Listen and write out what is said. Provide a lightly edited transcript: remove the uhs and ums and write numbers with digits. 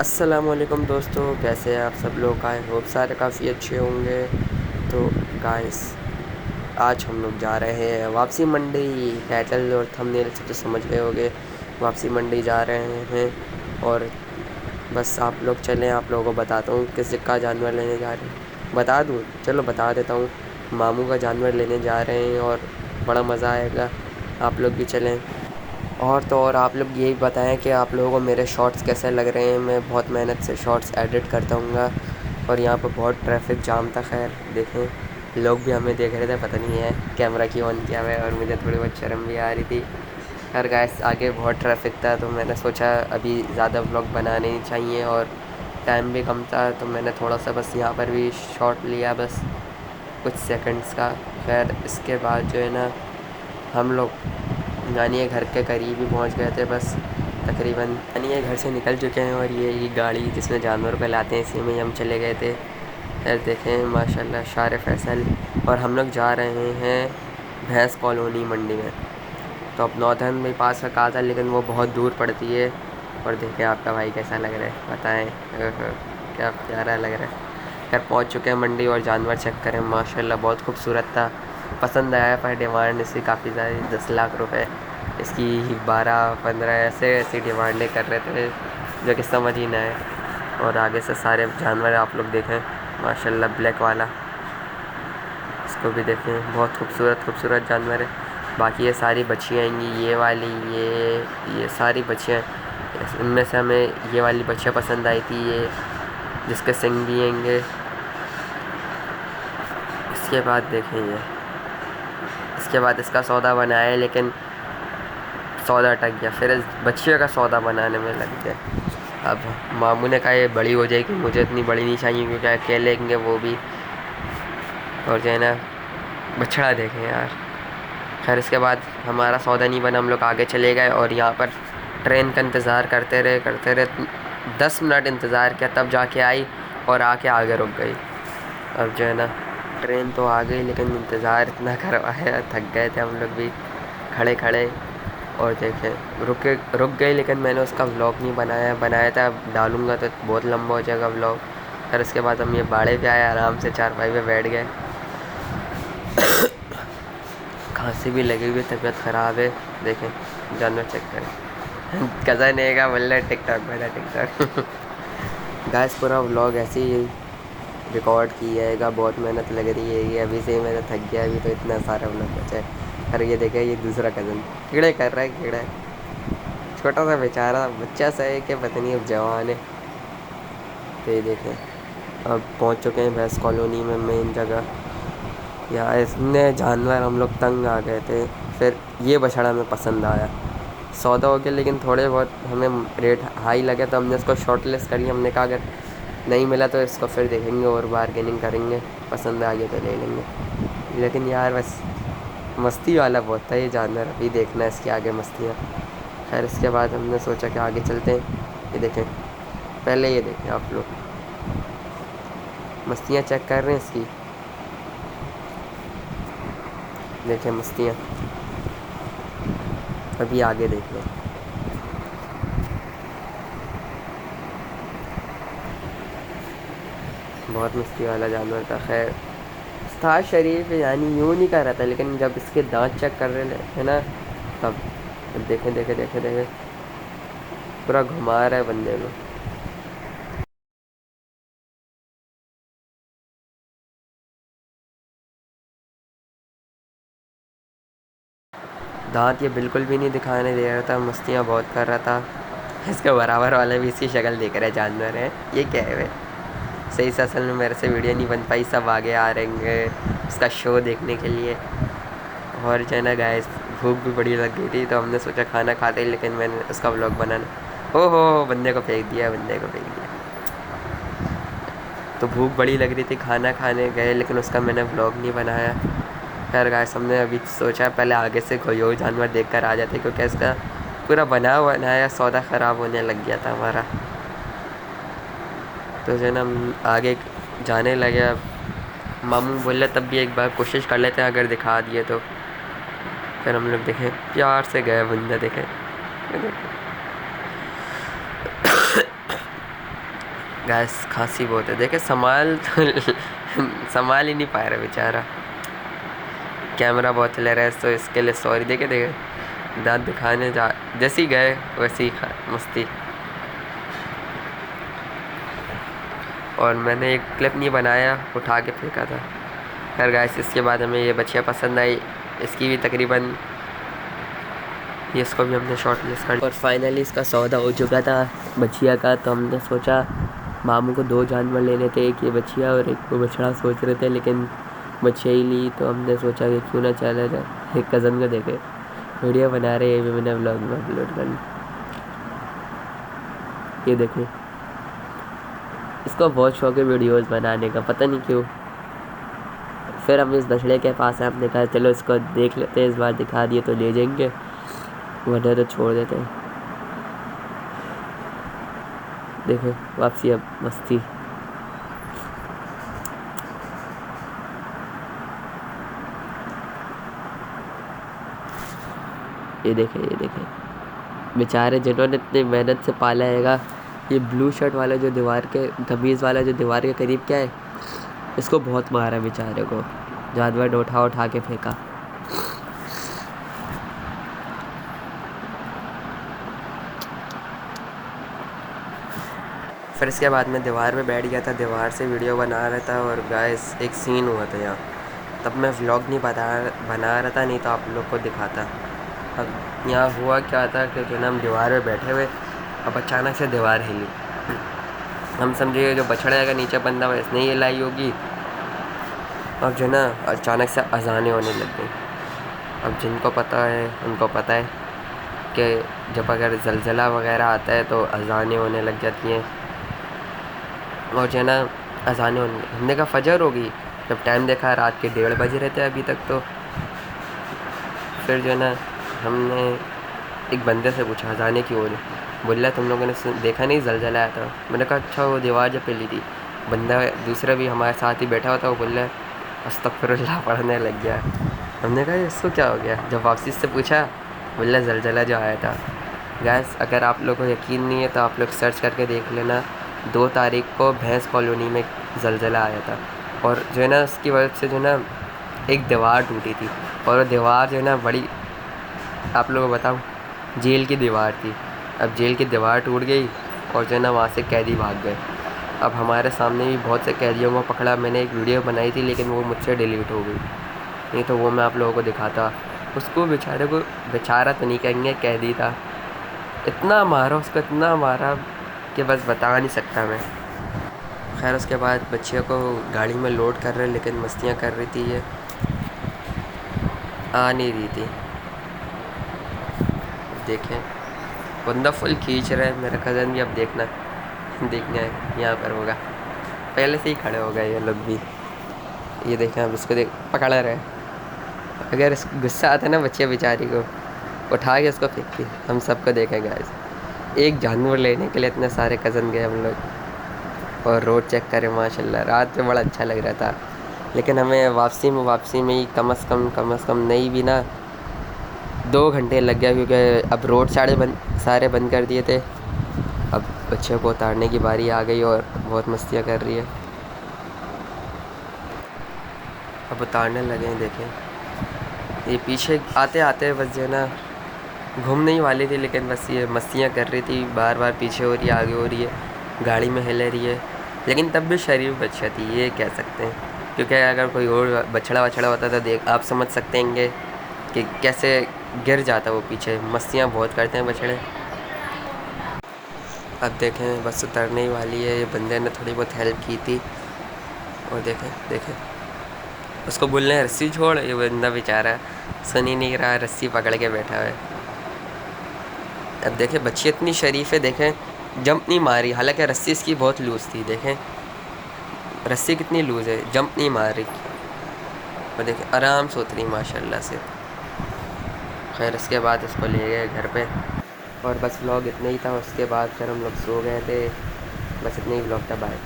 अस्सलामुअलैकुम दोस्तों, कैसे हैं आप सब लोग। आई होप सारे काफ़ी अच्छे होंगे। तो गाइस, आज हम लोग जा रहे हैं वापसी मंडी। टाइटल और थंबनेल से तो समझ गए होंगे, वापसी मंडी जा रहे हैं। और बस आप लोग चलें, आप लोगों को बताता हूँ किस का जानवर लेने जा रहे हैं। बता दूँ, चलो बता देता हूँ। मामू का जानवर लेने जा रहे हैं और बड़ा मज़ा आएगा। आप लोग भी चलें। और तो और आप लोग ये भी बताएं कि आप लोगों को मेरे शॉर्ट्स कैसे लग रहे हैं। मैं बहुत मेहनत से शॉर्ट्स एडिट करता हूँगा। और यहाँ पर बहुत ट्रैफिक जाम था। खैर देखें, लोग भी हमें देख रहे थे, पता नहीं है कैमरा क्यों ऑन किया हुआ है, और मुझे थोड़ी बहुत शर्म भी आ रही थी। खैर गाइस, आगे बहुत ट्रैफिक था तो मैंने सोचा अभी ज़्यादा व्लॉग बनाने नहीं चाहिए, और टाइम भी कम था तो मैंने थोड़ा सा बस यहाँ पर भी शॉट लिया, बस कुछ सेकंड्स का। खैर इसके बाद जो है ना, हम लोग नानी घर के करीब ही पहुंच गए थे। बस तकरीबन नानी घर से निकल चुके हैं, और ये गाड़ी जिसमें जानवर को लाते हैं, इसी में हम चले गए थे। फिर देखें माशाल्लाह शार फैसल। और हम लोग जा रहे हैं भैंस कॉलोनी मंडी में। तो अब नॉर्दर्न में पास का कहा था, लेकिन वो बहुत दूर पड़ती है। और देखें आपका भाई कैसा लग रहा है, बताएं। क्या प्यारा लग रहा है। खैर पहुंच चुके हैं मंडी, और जानवर चेक करें, माशाल्लाह बहुत खूबसूरत था। पसंद आया, पर डिमांड इसकी काफ़ी ज़्यादा, 10 लाख रुपए इसकी। 12-15 ऐसी डिमांडें कर रहे थे, जो कि समझ ही ना आए। और आगे से सारे जानवर आप लोग देखें, माशाल्लाह ब्लैक वाला, इसको भी देखें, बहुत खूबसूरत खूबसूरत जानवर है। बाकी ये सारी बच्चियाँ आएंगी, ये वाली, ये सारी बच्चियाँ। इनमें से हमें ये वाली बच्चियाँ पसंद आई थी, ये जिसके सिंग भी आएंगे। इसके बाद देखें, ये इसके बाद इसका सौदा बनाया, लेकिन सौदा अटक गया। फिर इस बच्चियों का सौदा बनाने में लग गया। अब मामू ने कहा ये बड़ी हो जाएगी, मुझे इतनी बड़ी नहीं चाहिए क्योंकि अकेले लेंगे वो भी। और जो है ना, बछड़ा देखें यार। खैर इसके बाद हमारा सौदा नहीं बना, हम लोग आगे चले गए, और यहाँ पर ट्रेन का इंतज़ार करते रहे 10 मिनट इंतज़ार किया, तब जाके आई, और आके आगे रुक गई। अब जो है ना, ट्रेन तो आ गई, लेकिन इंतज़ार इतना करवाया, थक गए थे हम लोग भी खड़े खड़े। और देखें रुक गई, लेकिन मैंने उसका व्लॉग नहीं बनाया था। अब डालूँगा तो बहुत लंबा हो जाएगा व्लॉग। फिर उसके बाद हम ये बाड़े पे आए, आराम से चारपाई पे बैठ गए। खांसी भी लगी हुई, तबीयत ख़राब है। देखें जानवर चेक करें। कज़न नेगा बोल टिकटॉक मेरा टिकटॉक। गैस पूरा व्लॉग ऐसे ही रिकॉर्ड किया जाएगा, बहुत मेहनत लग रही है। ये अभी से ही मैंने थक गया, अभी तो इतना सारा व्लॉग बचा है। अरे ये देखे, ये दूसरा कज़न कीड़े कर रहा है, कीड़ा छोटा सा बेचारा बच्चा सा है कि पता नहीं अब जवान है। तो ये देखें, अब पहुंच चुके हैं भैंस कॉलोनी में, मेन जगह। यार इसने जानवर हम लोग तंग आ गए थे। फिर ये बछड़ा हमें पसंद आया, सौदा हो गया, लेकिन थोड़े बहुत हमें रेट हाई लगे, तो हमने इसको शॉर्ट लिस्ट करी। हमने कहा अगर नहीं मिला तो इसको फिर देखेंगे और बारगेनिंग करेंगे, पसंद आ गया तो ले लेंगे। लेकिन यार बस मस्ती वाला बहुत था ये जानवर, अभी देखना है इसके आगे मस्तियाँ। खैर इसके बाद हमने सोचा कि आगे चलते हैं। ये देखें, पहले ये देखें आप लोग, मस्तियाँ चेक कर रहे हैं इसकी, देखें मस्तियाँ। अभी आगे देख लो, बहुत मस्ती वाला जानवर था। खैर था शरीफ, यानी यूँ नहीं कर रहा था, लेकिन जब इसके दांत चेक कर रहे थे ना, तब देखें देखें देखें देखें, पूरा घुमा रहा है बंदे को। दांत ये बिल्कुल भी नहीं दिखाने दे रहा था, मस्तियाँ बहुत कर रहा था। इसके बराबर वाले भी इसकी शक्ल देख रहे जानवर है, ये क्या है वे। सही से असल में मेरे से वीडियो नहीं बन पाई, सब आगे आ रहे हैं उसका शो देखने के लिए। और जो है ना गाइस, भूख भी बड़ी लग गई थी, तो हमने सोचा खाना खाते ही, लेकिन मैंने उसका व्लॉग बनाना, हो बंदे को फेंक दिया, बंदे को फेंक दिया। तो भूख बड़ी लग रही थी, खाना खाने गए, लेकिन उसका मैंने व्लॉग नहीं बनाया। खैर गाइस, हमने अभी सोचा पहले आगे से कोई और जानवर देख कर आ जाते, क्योंकि इसका पूरा बनाया सौदा ख़राब होने लग गया था हमारा। तो जो है ना, हम आगे जाने लगे। अब मामू बोले तब भी एक बार कोशिश कर लेते हैं, अगर दिखा दिए तो। फिर हम लोग देखें, प्यार से गए, बंदा देखें, ये देखें। गैस खांसी बहुत है, देखे संभाल तो संभाल ही नहीं पा रहा बेचारा। कैमरा बहुत चला रहा है तो इसके लिए सॉरी। देखे देखे दांत दिखाने जा जैसे ही गए वैसे ही मस्ती। और मैंने एक क्लिप नहीं बनाया, उठा के फेंका था। खैर गाइस इसके बाद हमें ये बच्चियाँ पसंद आई, इसकी भी तकरीबन ये इसको भी हमने शॉर्ट लिस्ट कर। और फाइनली इसका सौदा हो चुका था बच्चिया का। तो हमने सोचा मामू को 2 जानवर ले लेते, एक ये बच्चिया और एक को बछड़ा सोच रहे थे, लेकिन बच्चिया ही ली। तो हमने सोचा कि क्यों ना चला जाए। एक कज़न को देखे वीडियो बना रहे, ये भी मैंने व्लॉग में अपलोड कर ली। ये देखें, इसको बहुत शौक है वीडियोस बनाने का, पता नहीं क्यों। फिर हम इस बछड़े के पास हैं, हमने कहा चलो इसको देख लेते हैं, इस बार दिखा दिए तो ले जाएंगे, वरना तो छोड़ देते हैं। देखो वापसी अब मस्ती। ये देखें बेचारे जिन्होंने इतनी मेहनत से पाला हैगा। ये ब्लू शर्ट वाला जो दीवार के तमीज़ वाला जो दीवार के करीब क्या है, इसको बहुत मारा बेचारे को, जानवर ने उठा के फेंका। फिर इसके बाद मैं दीवार पे बैठ गया था, दीवार से वीडियो बना रहा था। और गाइस एक सीन हुआ था यहाँ, तब मैं व्लॉग नहीं बना रहा था, नहीं तो आप लोग को दिखाता। अब यहाँ हुआ क्या था कि जो ना हम दीवार पे बैठे हुए, अब अचानक से दीवार हिली। हम समझे जो बछड़ा का नीचे बंदा हुआ इसने ये लाई होगी। अब जो ना अचानक से अजानें होने लग गई। अब जिनको पता है उनको पता है कि जब अगर ज़लज़ला वगैरह आता है तो अजानें होने लग जाती हैं। और जो ना अजानें होने, हमने कहा फजर होगी, जब टाइम देखा रात के 1:30 बज रहे थे अभी तक। तो फिर जो ना हमने एक बंदे से पूछा अजानें क्यों हो रही, बोला तुम लोगों ने देखा नहीं ज़लज़ला आया था। मैंने कहा अच्छा वो दीवार जब हिली थी। बंदा दूसरा भी हमारे साथ ही बैठा हुआ था, वो बोला अस्तगफिरुल्लाह पढ़ने लग गया। हमने कहा इसको क्या हो गया, जब वापसी से पूछा बोला ज़लज़ला जो आया था। गैस अगर आप लोगों को यकीन नहीं है तो आप लोग सर्च करके देख लेना, 2 तारीख को भैंस कॉलोनी में ज़लज़ला आया था। और जो है ना उसकी वजह से जो है ना एक दीवार टूटी थी, और वो दीवार जो है ना बड़ी, आप लोगों को बताऊँ, जेल की दीवार थी। अब जेल की दीवार टूट गई और जो है ना वहाँ से कैदी भाग गए। अब हमारे सामने भी बहुत से कैदियों को पकड़ा। मैंने एक वीडियो बनाई थी लेकिन वो मुझसे डिलीट हो गई, नहीं तो वो मैं आप लोगों को दिखाता। उसको बेचारे को, बेचारा तो नहीं कहेंगे, कैदी था, इतना मारा उसको, इतना मारा कि बस बता नहीं सकता मैं। खैर उसके बाद बच्चियों को गाड़ी में लोड कर रहे, लेकिन मस्तियाँ कर रही थी, ये आ नहीं रही थी। देखें बंदा फुल खींच रहा है, मेरा कज़न भी अब देखने यहाँ पर होगा, पहले से ही खड़े हो गए ये लोग भी। ये देखें अब इसको पकड़ रहे। अगर इस गुस्सा आता ना बच्चे बेचारी को, उठा के उसको फेंकती। हम सबको देखें गाइस, एक जानवर लेने के लिए इतने सारे कज़न गए हम लोग। और रोड चेक करें माशाल्लाह, रात में बड़ा अच्छा लग रहा था। लेकिन हमें वापसी में ही कम से कम नहीं भी ना 2 घंटे लग गया, क्योंकि अब रोड सारे बंद कर दिए थे। अब बच्चे को उतारने की बारी आ गई और बहुत मस्तियाँ कर रही है। अब उतारने लगे हैं, देखें ये पीछे आते आते बस जो है ना घूमने ही वाली थी, लेकिन बस ये मस्तियाँ कर रही थी, बार बार पीछे हो रही है, आगे हो रही है, गाड़ी में हिले रही है। लेकिन तब भी शरीफ बच्चा थी, ये कह सकते हैं, क्योंकि अगर कोई और बछड़ा होता तो देख आप समझ सकते हैं कि कैसे गिर जाता वो पीछे। मस्तियाँ बहुत करते हैं बछड़े। अब देखें बस उतरने ही वाली है, ये बंदे ने थोड़ी बहुत हेल्प की थी। और देखें उसको बोलने हैं रस्सी छोड़, ये बंदा बेचारा सुन ही नहीं रहा, रस्सी पकड़ के बैठा है। अब देखें बच्ची इतनी शरीफ है, देखें जंप नहीं मारी, हालांकि रस्सी इसकी बहुत लूज़ थी। देखें रस्सी कितनी लूज़ है, जंप नहीं मार रही। और देखें आराम से उतरी माशाल्लाह से। खैर इसके बाद उसको ले गए घर पे, और बस व्लॉग इतना ही था। उसके बाद फिर हम लोग सो गए थे। बस इतना ही व्लॉग था, बाय।